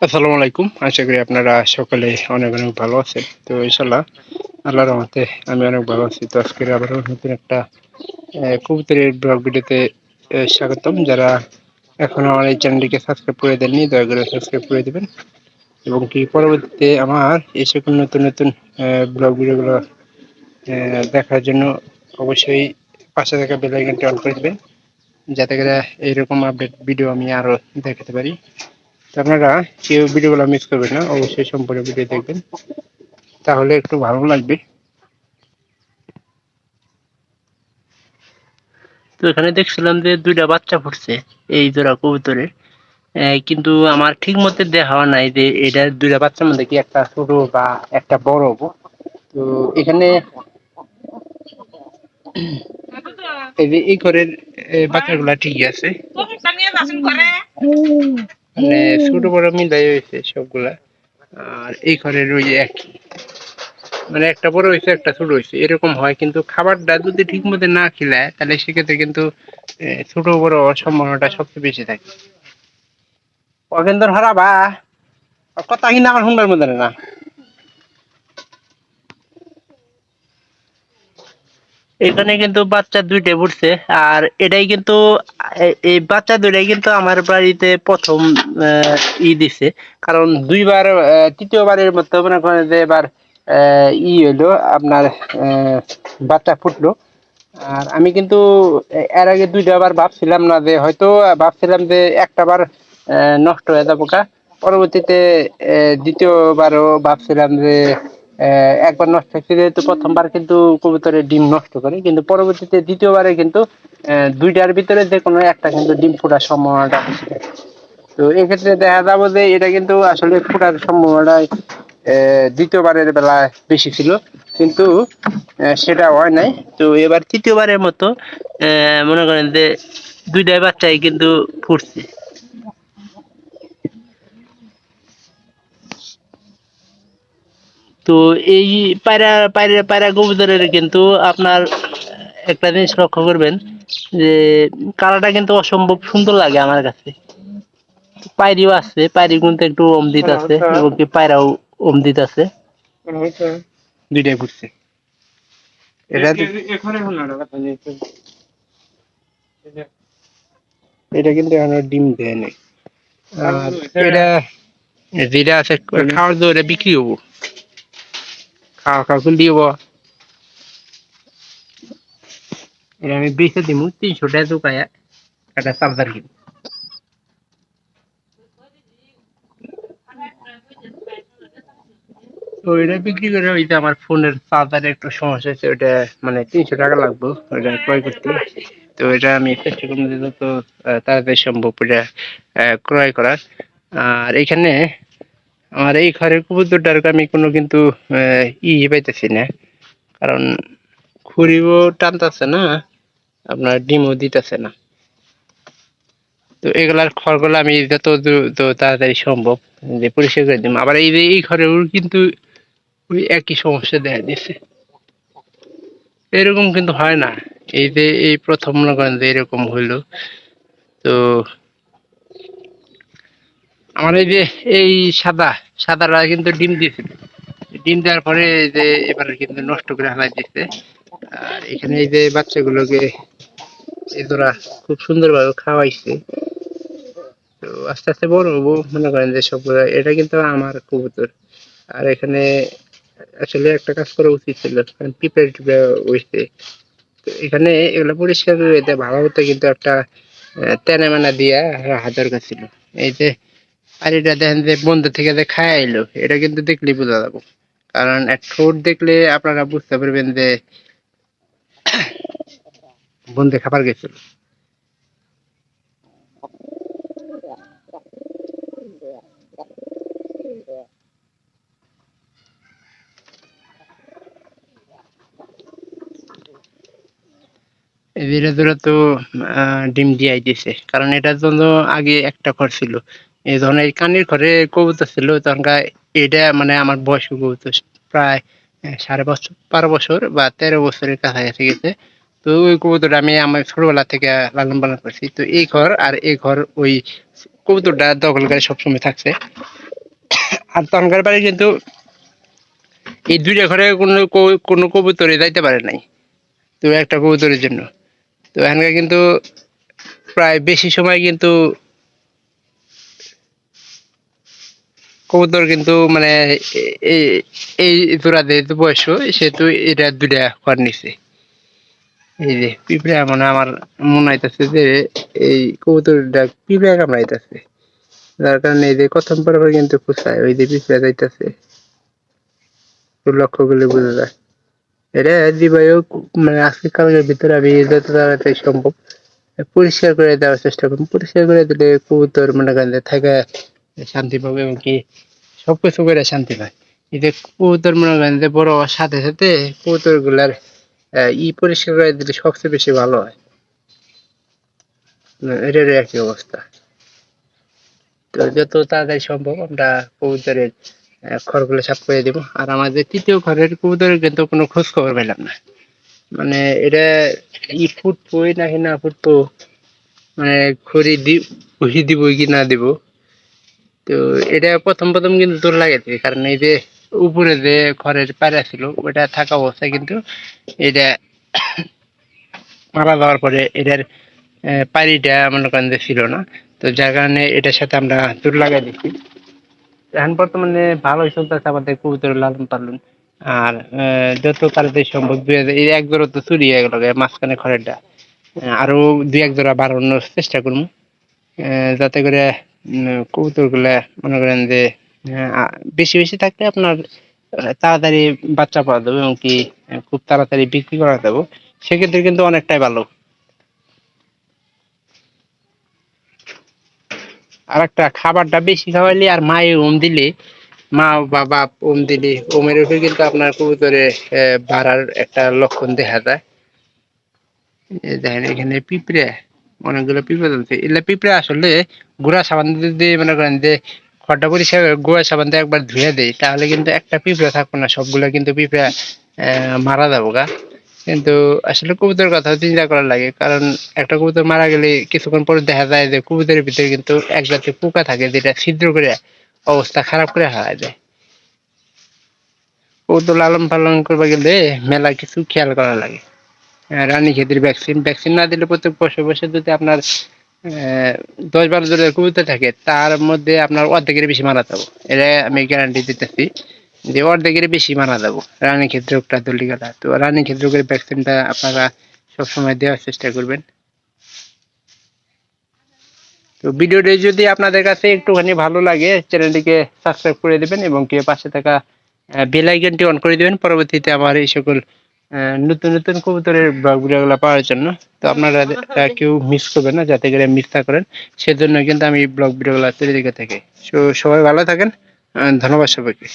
আসসালামু আলাইকুম। আশা করি আপনারা সকলে অনেক, অনেক ভালো আছেন। তো ইনশাআল্লাহ আল্লাহর রহমতে আমি অনেক ভালো আছি। তো আজকে আবারও নতুন একটা কবুতরের ব্লগ ভিডিওতে স্বাগতম। যারা এখনো আমার এই চ্যানেলটিকে সাবস্ক্রাইব করে দেননি, দয়া করে সাবস্ক্রাইব করে দিবেন। এবং কি পরবর্তীতে আমার এই সকল নতুন, নতুন ব্লগ ভিডিওগুলো দেখার জন্য অবশ্যই পাশে থাকা বেল আইকনটি অন করে দিবেন। যাতে করে এইরকম আপডেট ভিডিও আমি আরও দেখাতে পারি। তো আপনারা কেউ ভিডিওগুলো মিস করবেন না, অবশ্যই সম্পূর্ণ ভিডিও দেখবেন, তাহলে একটু ভালো লাগবে। তো এখানে দেখছিলাম যে দুইটা বাচ্চা ফুটছে এই জোড়া কবুতরের, কিন্তু আমার ঠিক মতো দেখা নাই যে এটা দুইটা বাচ্চার মধ্যে কি একটা ছোট বা একটা বড় হবো। তো এখানে এই যে এই ঘরের বাচ্চাগুলা ঠিকই আছে, মানে ছোট বড় মিলাই হয়েছে সবগুলা। আর এই ঘরের ওই একই, মানে একটা বড় হয়েছে একটা ছোট হয়েছে এরকম হয়, কিন্তু খাবারটা যদি ঠিক মতো না খিলায় তাহলে সেক্ষেত্রে কিন্তু ছোট বড় হওয়ার সম্ভাবনাটা সবচেয়ে বেশি থাকে। অগেন্দর হারাবা কথা কিনা আমার শুনবার মধ্যে না। এখানে কিন্তু বাচ্চা দুইটা ফুটছে, আর এটাই কিন্তু এই বাচ্চা দুইটাই কিন্তু আমার বাড়িতে প্রথম দিছে। কারণ দুইবার তৃতীয়বারের মতো মনে করেন যে এবার হইলো আপনার বাচ্চা ফুটলো। আর আমি কিন্তু এর আগে দুইটা বার ভাবছিলাম না যে হয়তো ভাবছিলাম যে একটা বার নষ্ট হয়ে যাবো কা। পরবর্তীতে দ্বিতীয়বারও ভাবছিলাম যে একবার নষ্ট হয়েছে, যেহেতু প্রথমবার কিন্তু কবুতরের ডিম নষ্ট করে, কিন্তু পরবর্তীতে দ্বিতীয়বারে কিন্তু দুইটার ভিতরে যে কোনো একটা কিন্তু ডিম ফোটার সম্ভাবনাটা বেশি থাকে। তো এক্ষেত্রে দেখা যাবো যে এটা কিন্তু আসলে ফোটার সম্ভাবনাটা দ্বিতীয়বারের বেলায় বেশি ছিল, কিন্তু সেটা হয় নাই। তো এবার তৃতীয়বারের মতো মনে করেন যে দুইটাই বাচ্চাই কিন্তু ফুটছে। তো এই পায়রা পায়রা পায়রা কবুতরের কিন্তু আপনার একটা জিনিস লক্ষ্য করবেন যে কালারটা কিন্তু অসম্ভব সুন্দর লাগে আমার কাছে। পায়রিও আছে, পায়রি কিন্তু একটু অমদিত আছে এবং কি পায়রাও অমদিত আছে, দুইটাই ফুটছে। এটা কিন্তু এখনো ডিম দেয় নাই। আর এটা যেটা আছে খাওয়ার জন্য এটা বিক্রি হবো, খাওয়া খাওয়া কোন দিব। এটা আমি বেচে দিব 300 টাকা দোকায় একটা চার্জার কিনবো। তো এটা বিক্রি করে ওইটা আমার ফোনের চার্জারে একটু সমস্যা হয়েছে, ওইটা মানে 300 টাকা লাগবে ওইটা ক্রয় করতে। তো এটা আমি চেষ্টা করবো যে যত তাড়াতাড়ি সম্ভব ওইটা ক্রয় করার। আর এখানে আমার এই ঘরের কবুতরটার আমি কোনো কিন্তু পাইতেছি না, কারণ খুঁড়িও টানতেছে না, আপনার ডিমও দিতেছে না। তো এগুলার খড়গুলো আমি যত দ্রুত তাড়াতাড়ি সম্ভব যে পরিষ্কার করে দিই। আবার এই যে এই ঘরেও কিন্তু ওই একই সমস্যা দেখা দিচ্ছে, এরকম কিন্তু হয় না। এই যে এই প্রথম মনে করেন যে এরকম হইলো। তো আমার এই যে এই সাদারা কিন্তু ডিম দিয়েছিল, ডিম দেওয়ার পরে এই যে এবার কিন্তু নষ্ট করে ফেলাই দিচ্ছে। আর এখানে এই যে বাচ্চাগুলোকে এই তোরা খুব সুন্দরভাবে খাওয়াইছে। তো আস্তে আস্তে বড় হবো, মনে করেন যে সবগুলো এটা কিন্তু আমার কবুতর। আর এখানে আসলে একটা কাজ করা উচিত ছিল, কারণ পিঁপড়ে টিপড়ে উঠছে। তো এখানে এগুলো পরিষ্কার করে দিতে ভালো হতো, কিন্তু একটা তেনা মেনা দিয়া রাখা দরকার ছিল। এই যে আর এটা দেখেন যে বন্ধ থেকে যে খায় আইলো, এটা কিন্তু দেখলেই বোঝা যাবো, কারণ এক ঠোঁট দেখলে আপনারা বুঝতে পারবেন যে বন্ধে খাবার গেছিল। ধীরে ধীরে তো ডিম দিয়াই দিছে, কারণ এটার জন্য আগে একটা ঘর ছিল। এই ধরনের এই কানির ঘরে কবুতর ছিল তখনকার। এটা মানে আমার বয়স্ক কবুতর, প্রায় 12.5 12 বছর বা 13 বছরের কাছাকাছি গেছে। তো ওই কবুতরটা আমি আমার ছোটবেলা থেকে লালন পালন করছি। তো এই ঘর আর এই ঘর ওই কবুতরটা দখল করে সবসময় থাকছে। আর তখনকার বাড়ি কিন্তু এই দুইটা ঘরে কোনো কবুতরে যাইতে পারে নাই, তো একটা কবুতরের জন্য। তো এখানকার কিন্তু প্রায় বেশি সময় কিন্তু কবুতর কিন্তু মানে এই এই জোড়া যেহেতু বয়স, সেহেতু এটা দুইটা ঘর নিছে। এই যে পিঁপড়া মানে আমার মনে হইতেছে যে এই কবুতরটা পিঁপড়া কামড়াইতেছে, যার কারণে এই যে প্রথম পর কিন্তু ফুসায় ওই যে পিঁপড়া যাইতেছে, লক্ষ্য করলে বোঝা যায়। এটা দিবাইও মানে আজকে কালকের ভিতরে আমি যত তাড়াতাড়ি সম্ভব পরিষ্কার করে দেওয়ার চেষ্টা করুন। পরিষ্কার করে দিলে কবুতর মনে করেন যে থাকে শান্তি পাবে, এবং কি সবকিছু করে শান্তি পায়। এই যে কবুতর মনে করেন যে বড় হওয়ার সাথে সাথে কবুতর গুলার পরিষ্কার করে দিলে সবচেয়ে বেশি ভালো হয়। এটারও একই অবস্থা। তো যত তাড়াতাড়ি সম্ভব আমরা কবুতরের ঘরগুলো সাফ করে দিব। আর আমাদের তৃতীয় ঘরের কবুতরের কিন্তু কোনো খোঁজ খবর পেলাম না, মানে এটা ফুটবই নাকি না ফুটবো, মানে ঘুষি দিব কি না দিব। তো এটা প্রথম প্রথম কিন্তু দৌড় লাগাইছে, কারণ এই যে উপরে যে ঘরের পায়রা ছিল ওটা থাকা অবস্থায় কিন্তু এটা মারা যাওয়ার পরে এটার পায়রিটা মনে করেন যে ছিল না, তো যার কারণে এটার সাথে আমরা দৌড় লাগাই দিচ্ছি। এখন বর্তমানে ভালোই চলতেছে আমাদের কবুতরের লালন পালন। আর যত তাড়াতাড়ি সম্ভব এই এক জোড়া তো চুরি হয়ে গেল মাঝখানে খড়েরটা, আরো দুই এক জোড়া বাড়ানোর চেষ্টা করবো, যাতে করে কবুতর গুলা মনে করেন যে বেশি বেশি থাকলে আপনার তাড়াতাড়ি বাচ্চা পাওয়া যাবে, এবং কি খুব তাড়াতাড়ি বিক্রি করা যাবে, সেক্ষেত্রে কিন্তু অনেকটাই ভালো। আর একটা খাবারটা বেশি খাওয়াইলে আর মায়ে ওম দিলে, মা বা বাপ ওম দিলে, ওমের উপরে কিন্তু আপনার কবুতরে বাড়ার একটা লক্ষণ দেখা যায়। দেখেন এখানে পিঁপড়ে, অনেকগুলো পিঁপড়ে চলছে। এগুলা পিঁপড়ে আসলে গুঁড়া সাবান দিয়ে মনে করেন যে খড়টা পরিষ্কার গুঁড়া সাবান দিয়ে একবার ধুয়ে দেয়, তাহলে কিন্তু একটা পিঁপড়ে থাকবে না, সবগুলো কিন্তু পিঁপড়ে মারা যাবো গা। কিন্তু আসলে কবুতরের কথা চিন্তা করার লাগে, কারণ একটা কবুতর মারা গেলে কিছুক্ষণ পরে দেখা যায় যে কবুতরের ভিতরে কিন্তু এক জাতীয় পোকা থাকে, যেটা ছিদ্র করে অবস্থা খারাপ করে হারায় যায়। কবুতর লালন পালন করতে গেলে মেলা কিছু খেয়াল করা লাগে। রানী ক্ষেতের ভ্যাকসিন ভ্যাকসিন না দিলে প্রত্যেক বছর বছর যদি আপনার 10-12 জনের কবুতর থাকে, তার মধ্যে আপনার অর্ধেকের বেশি মারা যাবো, এটা আমি গ্যারান্টি দিতেছি যে অর্ধেকের বেশি মারা যাবো রানী ক্ষেত রোগটা ধরলে গেলা। তো রানী ক্ষেত রোগের ভ্যাকসিনটা আপনারা সবসময় দেওয়ার চেষ্টা করবেন। তো ভিডিওটি যদি আপনাদের কাছে একটুখানি ভালো লাগে, চ্যানেলটিকে সাবস্ক্রাইব করে দেবেন, এবং কি পাশে থাকা বেল আইকনটি অন করে দেবেন পরবর্তীতে আমার এই সকল নতুন নতুন কবুতরের ব্লগগুলো পাওয়ার জন্য। তো আপনারা কেউ মিস করবেন না, যাতে করে মিস না করেন, সেজন্য কিন্তু আমি ব্লগ ভিডিওগুলো তৈরি দিকে থাকি। সবাই ভালো থাকেন, ধন্যবাদ সবাইকে।